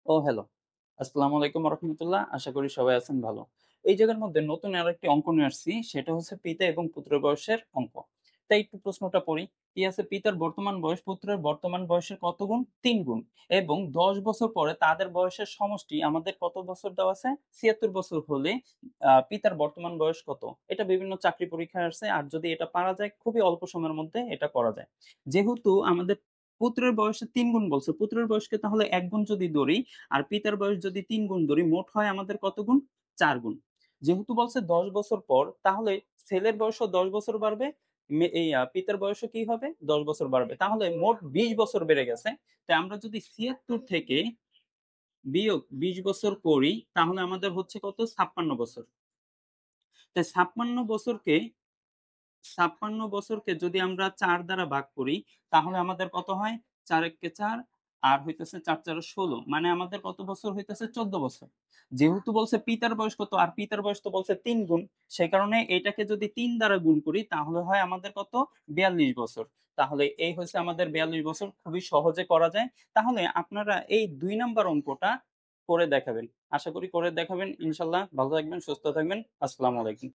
ও hello. আসসালামু আলাইকুম রাহমাতুল্লাহ। আশা করি সবাই আছেন ভালো। এই জায়গার মধ্যে নতুন আরেকটি অঙ্ক নিয়ে আসছি। সেটা হচ্ছে পিতা এবং পুত্রের বয়সের অঙ্ক। তাই একটু প্রশ্নটা পড়ি। কি আছে পিতার বর্তমান বয়স পুত্রের বর্তমান বয়সের কত গুণ? ৩ গুণ এবং ১০ বছর পরে তাদের বয়সের সমষ্টি আমাদের কত বছর দেওয়া আছে? ৭৬ বছর হলে পিতার বর্তমান বয়স কত? এটা বিভিন্ন চাকরি পরীক্ষায় আসছে। আর যদি এটা পারা যায় খুবই অল্প সময়ের মধ্যে এটা করা যায়। যেহেতু আমাদের পুত্রের বয়সে ৩ গুণ বলছে, পুত্রের বয়সকে তাহলে ১ গুণ যদি ধরি আর পিতার বয়স যদি ৩ গুণ ধরি, মোট হয় আমাদের কত গুণ? ৪ গুণ। যেহেতু বলছে ১০ বছর পর, তাহলে ছেলের বয়সও ১০ বছর বাড়বে। পিতার বয়সও কি হবে? ১০ বছর বাড়বে। তাহলে মোট ২০ বছর বেড়ে গেছে। তাই আমরা যদি ৭৬ থেকে বিয়োগ ২০ বছর করি, তাহলে আমাদের হচ্ছে কত? ৫৬ বছর। তাই ৫৬ বছরকে যদি আমরা ৪ দ্বারা ভাগ করি, তাহলে আমাদের কত হয়? ৪ এক্কে ৪ আর হইতেছে ৪ ৪ ১৬ মানে আমাদের কত বছর হইতেছে? ১৪ বছর। যেহেতু বলছে পিতার বয়স কত? আর পিতার বয়স তো বলছে ৩ গুণ। সেই কারণে এটাকে যদি ৩ দ্বারা গুণ করি তাহলে হয় আমাদের কত? ৪২ বছর। তাহলে এই হইছে আমাদের ৪২ বছর। খুবই সহজে করা যায়। তাহলে আপনারা এই ২ নাম্বার অঙ্কটা করে দেখাবেন। আশা করি করে দেখাবেন ইনশাআল্লাহ। ভালো থাকবেন, সুস্থ থাকবেন। আসসালামু আলাইকুম।